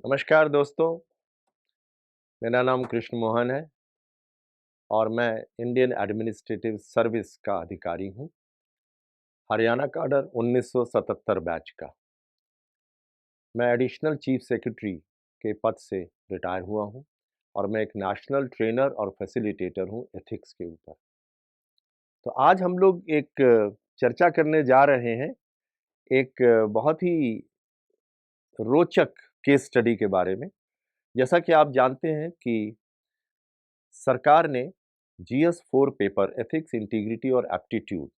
नमस्कार दोस्तों, मेरा नाम कृष्ण मोहन है और मैं इंडियन एडमिनिस्ट्रेटिव सर्विस का अधिकारी हूँ, हरियाणा कैडर 1977 बैच का। मैं एडिशनल चीफ सेक्रेटरी के पद से रिटायर हुआ हूँ और मैं एक नेशनल ट्रेनर और फैसिलिटेटर हूँ एथिक्स के ऊपर। तो आज हम लोग एक चर्चा करने जा रहे हैं, एक बहुत ही रोचक केस स्टडी के बारे में। जैसा कि आप जानते हैं कि सरकार ने जीएस 4 पेपर एथिक्स, इंटीग्रिटी और एप्टीट्यूड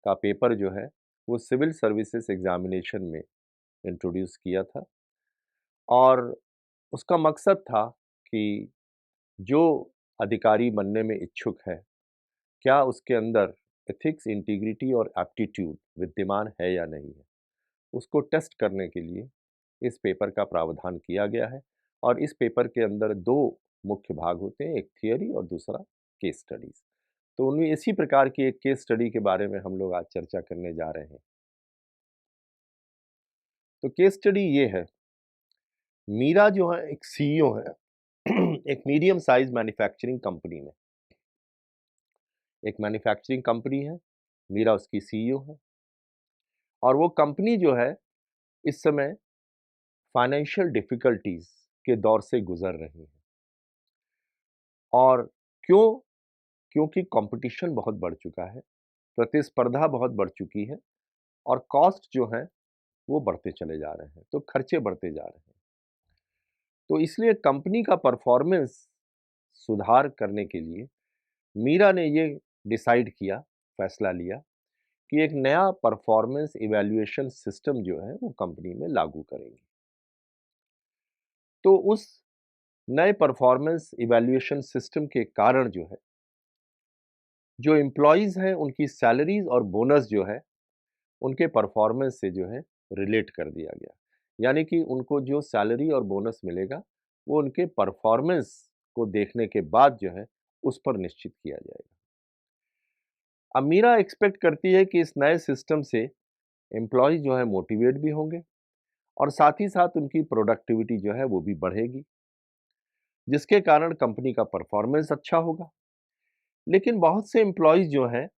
का पेपर जो है वो सिविल सर्विसेज एग्जामिनेशन में इंट्रोड्यूस किया था और उसका मकसद था कि जो अधिकारी बनने में इच्छुक है, क्या उसके अंदर एथिक्स, इंटीग्रिटी और एप्टीट्यूड विद्यमान है या नहीं है, उसको टेस्ट करने के लिए इस पेपर का प्रावधान किया गया है। और इस पेपर के अंदर दो मुख्य भाग होते हैं, एक थियरी और दूसरा केस स्टडीज। तो उन्हीं इसी प्रकार की एक केस स्टडी के बारे में हम लोग आज चर्चा करने जा रहे हैं। तो केस स्टडी ये है, मीरा जो है एक सीईओ है एक मीडियम साइज मैन्युफैक्चरिंग कंपनी में। एक मैन्युफैक्चरिंग कंपनी है, मीरा उसकी सीईओ है और वो कंपनी जो है इस समय फाइनेंशियल डिफिकल्टीज के दौर से गुजर रही है। और क्यों? क्योंकि कंपटीशन बहुत बढ़ चुका है, प्रतिस्पर्धा बहुत बढ़ चुकी है और कॉस्ट जो है वो बढ़ते चले जा रहे हैं, तो खर्चे बढ़ते जा रहे हैं। तो इसलिए कंपनी का परफॉर्मेंस सुधार करने के लिए मीरा ने ये डिसाइड किया, फैसला लिया कि एक नया परफॉर्मेंस इवैल्यूएशन सिस्टम जो है वो कंपनी में लागू करेंगे। तो उस नए परफॉर्मेंस इवैल्यूएशन सिस्टम के कारण जो है, जो एम्प्लॉइज़ हैं उनकी सैलरीज़ और बोनस जो है, उनके परफॉर्मेंस से जो है रिलेट कर दिया गया। यानी कि उनको जो सैलरी और बोनस मिलेगा, वो उनके परफॉर्मेंस को देखने के बाद जो है, उस पर निश्चित किया जाएगा। अब मीरा एक्सपेक्ट करती है कि इस नए सिस्टम से एम्प्लॉयी जो है मोटिवेट भी होंगे और साथ ही साथ उनकी प्रोडक्टिविटी जो है वो भी बढ़ेगी, जिसके कारण कंपनी का परफॉर्मेंस अच्छा होगा। लेकिन बहुत से एम्प्लॉयज़ जो हैं,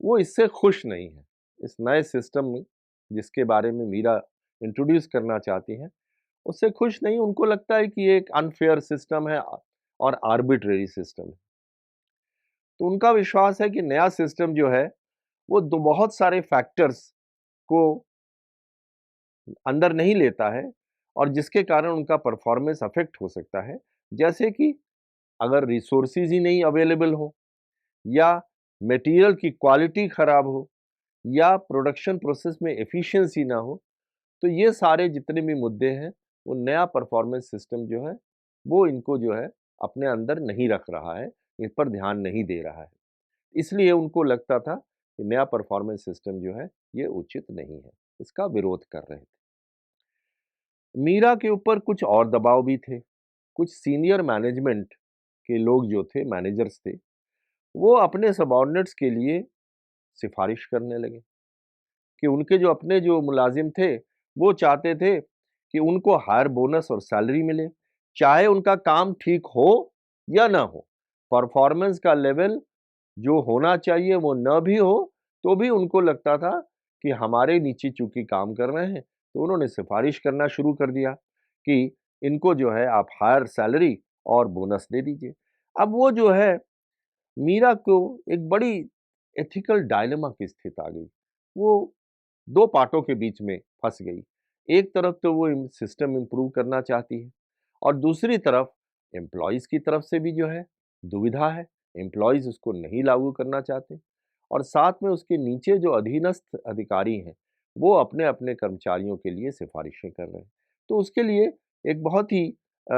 वो इससे खुश नहीं हैं। इस नए सिस्टम में जिसके बारे में मीरा इंट्रोड्यूस करना चाहती हैं, उससे खुश नहीं, उनको लगता है कि ये एक अनफेयर सिस्टम है और आर्बिट्रेरी सिस्टम है। तो उनका विश्वास है कि नया सिस्टम जो है, वो दो बहुत सारे फैक्टर्स को अंदर नहीं लेता है और जिसके कारण उनका परफॉर्मेंस अफेक्ट हो सकता है। जैसे कि अगर रिसोर्सेज ही नहीं अवेलेबल हो या मटेरियल की क्वालिटी खराब हो या प्रोडक्शन प्रोसेस में एफिशिएंसी ना हो, तो ये सारे जितने भी मुद्दे हैं, वो नया परफॉर्मेंस सिस्टम जो है, वो इनको जो है अपने अंदर नहीं रख रहा है, इन पर ध्यान नहीं दे रहा है। इसलिए उनको लगता था कि नया परफॉर्मेंस सिस्टम जो है, ये उचित नहीं है। इसका विरोध कर रहे थे। मीरा के ऊपर कुछ और दबाव भी थे। कुछ सीनियर मैनेजमेंट के लोग जो थे, मैनेजर्स थे, वो अपने सबॉर्डिनेट्स के लिए सिफ़ारिश करने लगे कि उनके जो अपने जो मुलाज़िम थे, वो चाहते थे कि उनको हायर बोनस और सैलरी मिले, चाहे उनका काम ठीक हो या ना हो। परफ़ॉर्मेंस का लेवल जो होना चाहिए वो ना भी हो, तो भी उनको लगता था कि हमारे नीचे चूँकि काम कर रहे हैं, तो उन्होंने सिफ़ारिश करना शुरू कर दिया कि इनको जो है आप हायर सैलरी और बोनस दे दीजिए। अब वो जो है मीरा को एक बड़ी एथिकल डायलेमा की स्थिति आ गई। वो 2 पार्टों के बीच में फँस गई। एक तरफ तो वो सिस्टम इम्प्रूव करना चाहती है और दूसरी तरफ एम्प्लॉइज़ की तरफ से भी जो है दुविधा है। एम्प्लॉइज़ उसको नहीं लागू करना चाहते और साथ में उसके नीचे जो अधीनस्थ अधिकारी हैं, वो अपने-अपने कर्मचारियों के लिए सिफ़ारिशें कर रहे हैं। तो उसके लिए एक बहुत ही अ,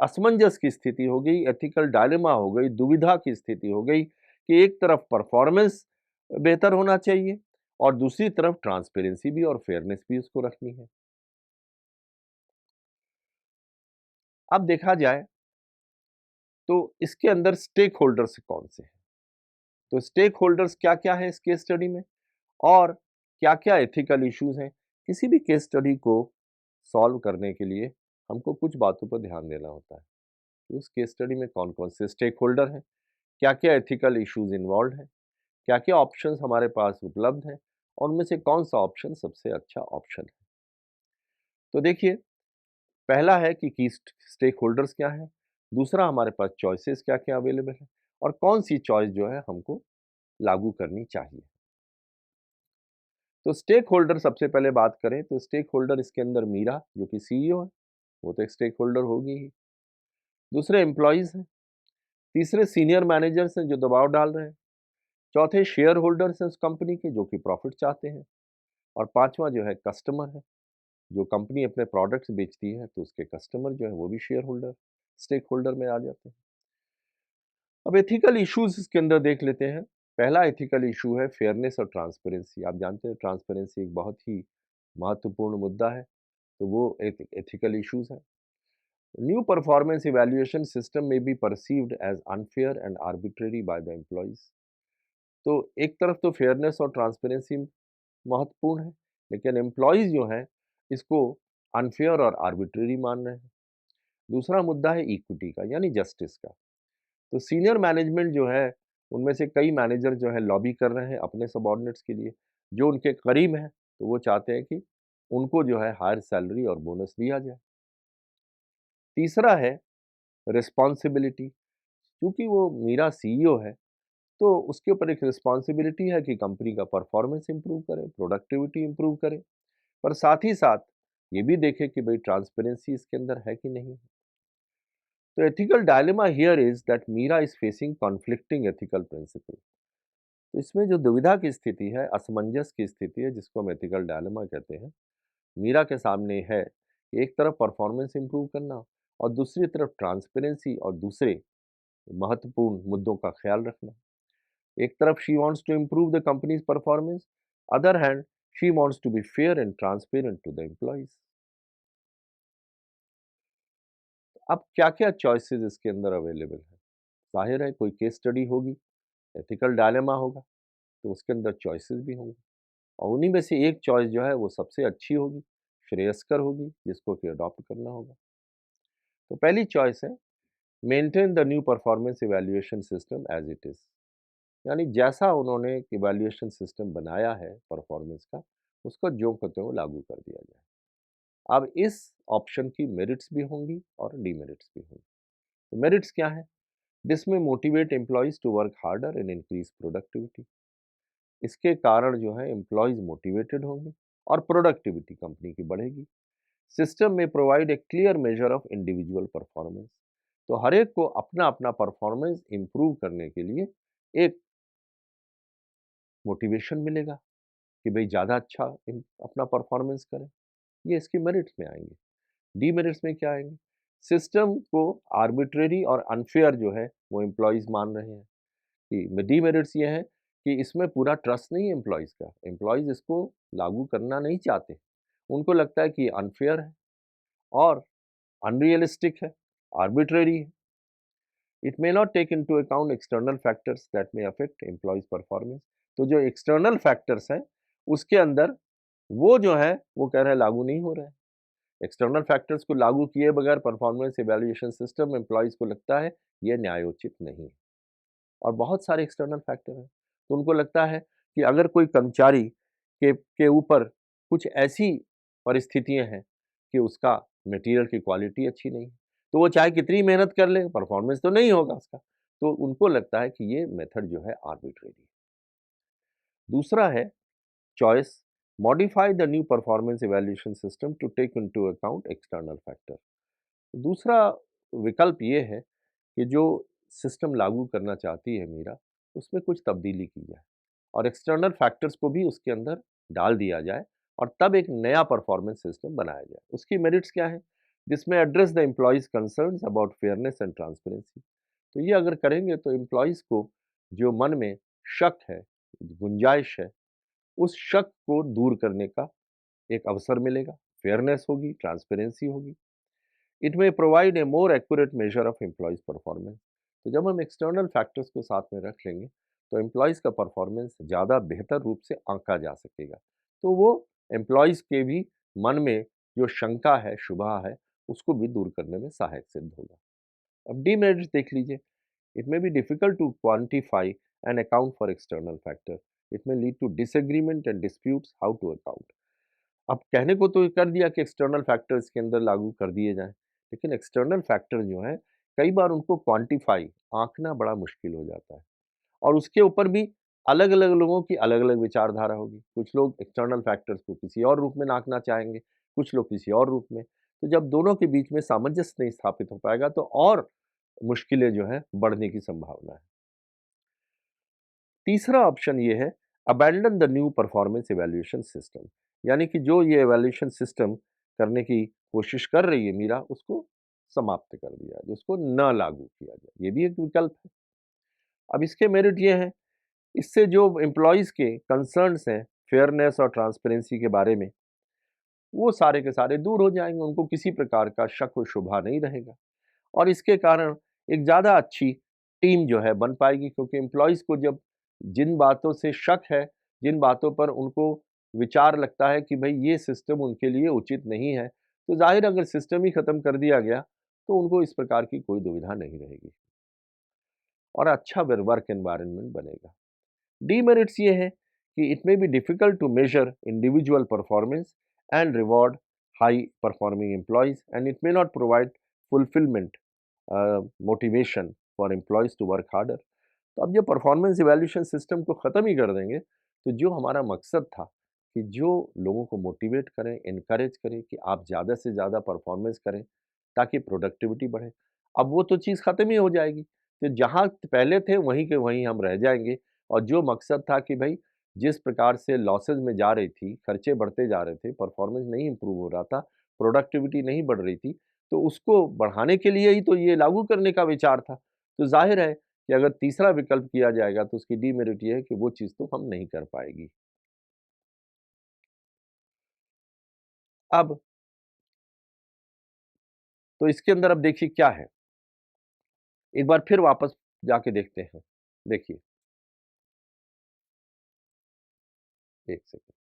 असमंजस की स्थिति हो गई, एथिकल डायलेमा हो गई, दुविधा की स्थिति हो गई कि एक तरफ परफ़ॉर्मेंस बेहतर होना चाहिए और दूसरी तरफ ट्रांसपेरेंसी भी और फेयरनेस भी उसको रखनी है। अब देखा जाए तो इसके अंदर स्टेक होल्डर्स कौन से हैं? तो स्टेक होल्डर्स क्या-क्या हैं इस केस स्टडी में और क्या-क्या एथिकल इश्यूज़ हैं? किसी भी केस स्टडी को सॉल्व करने के लिए हमको कुछ बातों पर ध्यान देना होता है कि उस केस स्टडी में कौन-कौन से स्टेक होल्डर हैं, क्या-क्या एथिकल इश्यूज़ इन्वॉल्व्ड हैं, क्या-क्या ऑप्शंस हमारे पास उपलब्ध हैं और उनमें से कौन-सा ऑप्शन सबसे अच्छा ऑप्शन है। तो देखिए, पहला है कि स्टेक होल्डर्स क्या हैं, दूसरा हमारे पास चॉइसेस क्या-क्या अवेलेबल हैं और कौन-सी चॉइस जो है हमको लागू करनी चाहिए। तो स्टेक होल्डर सबसे पहले बात करें तो स्टेक होल्डर इसके अंदर मीरा जो कि सीईओ है, वो तो एक स्टेक होल्डर होगी ही। दूसरे एम्प्लॉइज़ हैं, तीसरे सीनियर मैनेजर्स हैं जो दबाव डाल रहे हैं, चौथे शेयर होल्डर्स हैं उस कंपनी के जो कि प्रॉफिट चाहते हैं और पाँचवाँ जो है कस्टमर है, जो कंपनी अपने प्रोडक्ट्स बेचती है तो उसके कस्टमर जो है वो भी शेयर होल्डर, स्टेक होल्डर में आ जाते हैं। अब एथिकल इश्यूज़ इसके अंदर देख लेते हैं। पहला एथिकल इश्यू है फेयरनेस और ट्रांसपेरेंसी। आप जानते हैं ट्रांसपेरेंसी एक बहुत ही महत्वपूर्ण मुद्दा है, तो वो एथिकल इश्यूज़ हैं। New performance evaluation system may be perceived as unfair and arbitrary by the employees. तो एक तरफ तो फेयरनेस और ट्रांसपेरेंसी महत्वपूर्ण है, लेकिन एम्प्लॉइज़ जो हैं, इसको अनफेयर और आर्बिट्रेरी मान रहे हैं। दूसरा मुद्दा है इक्विटी का, यानी जस्टिस का। तो सीनियर मैनेजमेंट जो है, उनमें से कई मैनेजर जो है लॉबी कर रहे हैं अपने सबऑर्डिनेट्स के लिए, जो उनके करीब हैं, तो वो चाहते हैं कि उनको जो है हायर सैलरी और बोनस दिया जाए। तीसरा है रिस्पॉन्सिबिलिटी, क्योंकि वो मेरा सीईओ है, तो उसके ऊपर एक रिस्पॉन्सिबिलिटी है कि कंपनी का परफॉर्मेंस इम्प्रूव करे, प्रोडक्टिविटी इम्प्रूव करे, पर साथ ही साथ ये भी देखे कि भाई ट्रांसपेरेंसी इसके अंदर है कि नहीं है। तो ethical dilemma here is that Meera is facing conflicting ethical principle. तो इसमें जो दुविधा की स्थिति है, असमंजस की स्थिति है, जिसको हम एथिकल डायलेमा कहते हैं, मीरा के सामने है कि एक तरफ परफॉर्मेंस इम्प्रूव करना और दूसरी तरफ ट्रांसपेरेंसी और दूसरे महत्वपूर्ण मुद्दों का ख्याल रखना। एक तरफ she wants to improve the company's performance, other hand she wants to be fair and transparent to the employees. अब क्या-क्या चॉइसेस इसके अंदर अवेलेबल है? ज़ाहिर है कोई केस स्टडी होगी, एथिकल डायलेमा होगा, तो उसके अंदर चॉइसेस भी होंगे और उन्हीं में से एक चॉइस जो है वो सबसे अच्छी होगी, श्रेयस्कर होगी, जिसको कि अडॉप्ट करना होगा। तो पहली चॉइस है maintain the new performance evaluation system as it is. यानी जैसा उन्होंने इवैल्यूएशन सिस्टम बनाया है परफॉर्मेंस का, उसको ज्यों का त्यों लागू कर दिया जाए। अब इस ऑप्शन की मेरिट्स भी होंगी और डीमेरिट्स भी होंगी। तो मेरिट्स क्या है? दिस में motivate employees to work harder and increase productivity. इसके कारण जो है एम्प्लॉइज मोटिवेटेड होंगे और प्रोडक्टिविटी कंपनी की बढ़ेगी। सिस्टम में provide a clear measure of individual performance. तो हर एक को अपना अपना परफॉर्मेंस इंप्रूव करने के लिए एक मोटिवेशन मिलेगा कि भाई ज़्यादा अच्छा अपना परफॉर्मेंस करें। ये इसकी मेरिट्स में आएंगे। डीमेरिट्स में क्या आएंगे? सिस्टम को आर्बिट्रेरी और अनफेयर जो है वो एम्प्लॉयज़ मान रहे हैं कि डीमेरिट्स ये हैं कि इसमें पूरा ट्रस्ट नहीं है एम्प्लॉयज़ का। एम्प्लॉयज़ इसको लागू करना नहीं चाहते। उनको लगता है कि ये अनफेयर है और अनरियलिस्टिक है, आर्बिट्रेरी है। It may not take into account external factors that may affect employees performance. तो जो एक्सटर्नल फैक्टर्स हैं, उसके अंदर वो जो है, वो कह रहे हैं लागू नहीं हो रहा है। एक्सटर्नल फैक्टर्स को लागू किए बगैर परफॉर्मेंस इवैल्यूएशन सिस्टम एम्प्लॉइज़ को लगता है ये न्यायोचित नहीं है और बहुत सारे एक्सटर्नल फैक्टर हैं। तो उनको लगता है कि अगर कोई कर्मचारी के ऊपर कुछ ऐसी परिस्थितियाँ हैं कि उसका मटेरियल की क्वालिटी अच्छी नहीं है, तो वो चाहे कितनी मेहनत कर ले, परफॉर्मेंस तो नहीं होगा उसका। तो उनको लगता है कि ये मेथड जो है आर्बिट्रेरी है। दूसरा है choice modify the new performance evaluation system to take into account external factor. दूसरा विकल्प ये है कि जो सिस्टम लागू करना चाहती है मीरा, उसमें कुछ तब्दीली की जाए और एक्सटर्नल फैक्टर्स को भी उसके अंदर डाल दिया जाए और तब एक नया परफॉर्मेंस सिस्टम बनाया जाए। उसकी मेरिट्स क्या है? जिसमें address the employees concerns about fairness and transparency. तो ये अगर करेंगे तो एम्प्लॉइज़ को जो मन में शक है, गुंजाइश है, उस शक को दूर करने का एक अवसर मिलेगा। फेयरनेस होगी, ट्रांसपेरेंसी होगी। इट में provide a more accurate measure of employees performance. तो जब हम एक्सटर्नल फैक्टर्स को साथ में रख लेंगे, तो एम्प्लॉयज़ का परफॉर्मेंस ज़्यादा बेहतर रूप से आंका जा सकेगा। तो वो एम्प्लॉयज़ के भी मन में जो शंका है, शुबा है, उसको भी दूर करने में सहायक सिद्ध होगा। अब डीमेरिट्स देख लीजिए। It may be difficult to quantify and account for external factor. It may lead to disagreement and disputes how to account. अब कहने को तो कर दिया कि एक्सटर्नल फैक्टर्स के अंदर लागू कर दिए जाएँ, लेकिन एक्सटर्नल फैक्टर जो हैं, कई बार उनको क्वांटिफ़ाई आँकना बड़ा मुश्किल हो जाता है और उसके ऊपर भी अलग-अलग लोगों की अलग-अलग विचारधारा होगी। कुछ लोग एक्सटर्नल फैक्टर्स को किसी और रूप में आँकना चाहेंगे, कुछ लोग किसी और रूप में। तो जब दोनों के बीच में सामंजस्य नहीं स्थापित हो पाएगा, तो और मुश्किलें जो हैं, बढ़ने की संभावना है। तीसरा ऑप्शन ये है, abandon the new performance evaluation system. यानी कि जो ये इवैल्यूएशन सिस्टम करने की कोशिश कर रही है मीरा, उसको समाप्त कर दिया जाए, उसको ना लागू किया जाए। ये भी एक विकल्प है। अब इसके मेरिट ये हैं, इससे जो एम्प्लॉइज़ के कंसर्न्स हैं, फेयरनेस और ट्रांसपेरेंसी के बारे में, वो सारे के सारे दूर हो जाएँगे, उनको किसी प्रकार का शक व शुबा नहीं रहेगा और इसके कारण एक ज़्यादा अच्छी टीम जो है बन पाएगी, क्योंकि एम्प्लॉइज़ को जब जिन बातों से शक है, जिन बातों पर उनको विचार लगता है कि भई ये सिस्टम उनके लिए उचित नहीं है, तो ज़ाहिर अगर सिस्टम ही खत्म कर दिया गया, तो उनको इस प्रकार की कोई दुविधा नहीं रहेगी और अच्छा वर्क एनवायरनमेंट बनेगा। डीमेरिट्स ये हैं कि it may be difficult to measure individual performance and reward high performing employees and it may not provide fulfilment motivation for employees to work harder. तो अब जब परफॉर्मेंस इवैल्यूएशन सिस्टम को ख़त्म ही कर देंगे, तो जो हमारा मकसद था कि जो लोगों को मोटिवेट करें, एनकरेज करें कि आप ज़्यादा से ज़्यादा परफॉर्मेंस करें ताकि प्रोडक्टिविटी बढ़े, अब वो तो चीज़ ख़त्म ही हो जाएगी। तो जहाँ पहले थे वहीं के वहीं हम रह जाएँगे और जो मकसद था कि भई जिस प्रकार से लॉसेस में जा रही थी, खर्चे बढ़ते जा रहे थे, परफॉर्मेंस नहीं इम्प्रूव हो रहा था, प्रोडक्टिविटी नहीं बढ़ रही थी, तो उसको बढ़ाने के लिए ही तो ये लागू करने का विचार था। तो ज़ाहिर है कि अगर तीसरा विकल्प किया जाएगा तो उसकी डीमेरिट ये है कि वो चीज़ तो हम नहीं कर पाएगी। अब तो इसके अंदर अब देखिए क्या है, एक बार फिर वापस जाके देखते हैं। देखिए, 1 सेकंड।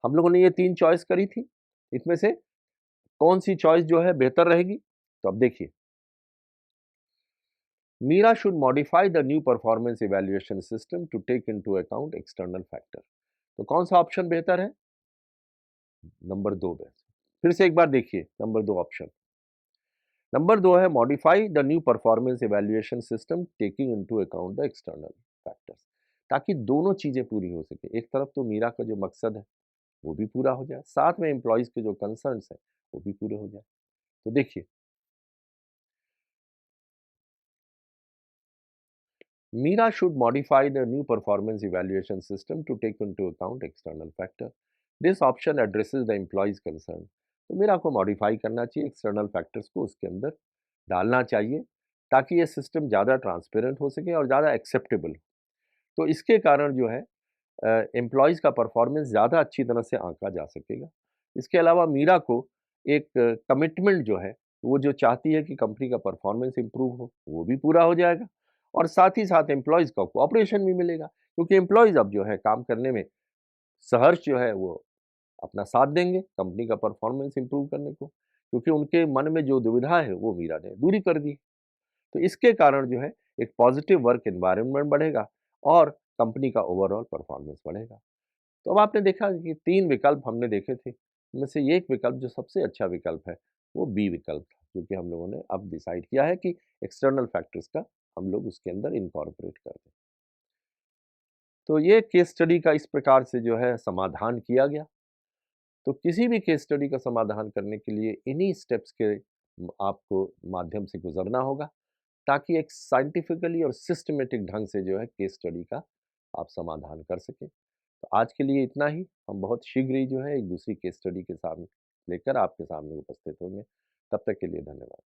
हम लोगों ने ये 3 चॉइस करी थी, इसमें से कौन-सी चॉइस जो है बेहतर रहेगी? तो अब देखिए, Meera should modify the new performance evaluation system to take into account external factor. तो कौन-सा ऑप्शन बेहतर है? नंबर 2 बेहतर। फिर से एक बार देखिए नंबर 2 ऑप्शन। नंबर 2 है modify the new performance evaluation system taking into account the external factors. ताकि दोनों चीज़ें पूरी हो सके। एक तरफ तो मीरा का जो मकसद है, वो भी पूरा हो जाए, साथ में एम्प्लॉइज़ के जो कंसर्न्स हैं, वो भी पूरे हो जाएँ। तो देखिए, Mira should modify the new performance evaluation system to take into account external factor. This option addresses the employee's concern. तो मीरा को मॉडिफाई करना चाहिए, एक्सटर्नल फैक्टर्स को उसके अंदर डालना चाहिए ताकि ये सिस्टम ज़्यादा ट्रांसपेरेंट हो सके और ज़्यादा एक्सेप्टेबल हो। तो इसके कारण जो है एम्प्लॉइज़ का परफॉर्मेंस ज़्यादा अच्छी तरह से आंका जा सकेगा। इसके अलावा मीरा को एक कमिटमेंट जो है, वो जो चाहती है कि कंपनी का परफॉर्मेंस इम्प्रूव हो, वो भी पूरा हो जाएगा और साथ ही साथ एम्प्लॉइज़ को कोऑपरेशन भी मिलेगा, क्योंकि एम्प्लॉइज़ अब जो है काम करने में सहर्ष जो है वो अपना साथ देंगे कंपनी का परफॉर्मेंस इम्प्रूव करने को, क्योंकि उनके मन में जो दुविधा है, वो मीरा ने दूरी कर दी। तो इसके कारण जो है एक पॉजिटिव वर्क एनवायरनमेंट बढ़ेगा और कंपनी का ओवरऑल परफॉर्मेंस बढ़ेगा। तो अब आपने देखा कि 3 विकल्प हमने देखे थे, उनमें से ये एक विकल्प जो सबसे अच्छा विकल्प है, वो बी विकल्प था, क्योंकि हम लोगों ने अब डिसाइड किया है कि एक्सटर्नल फैक्टर्स का हम लोग उसके अंदर इनकॉर्पोरेट कर दें। तो ये केस स्टडी का इस प्रकार से जो है समाधान किया गया। तो किसी भी केस स्टडी का समाधान करने के लिए इन्हीं स्टेप्स के आपको माध्यम से गुज़रना होगा, ताकि एक साइंटिफिकली और सिस्टमैटिक ढंग से जो है केस स्टडी का आप समाधान कर सकें। तो आज के लिए इतना ही। हम बहुत शीघ्र ही जो है एक दूसरी केस स्टडी के सामने लेकर आपके सामने उपस्थित होंगे। तब तक के लिए धन्यवाद।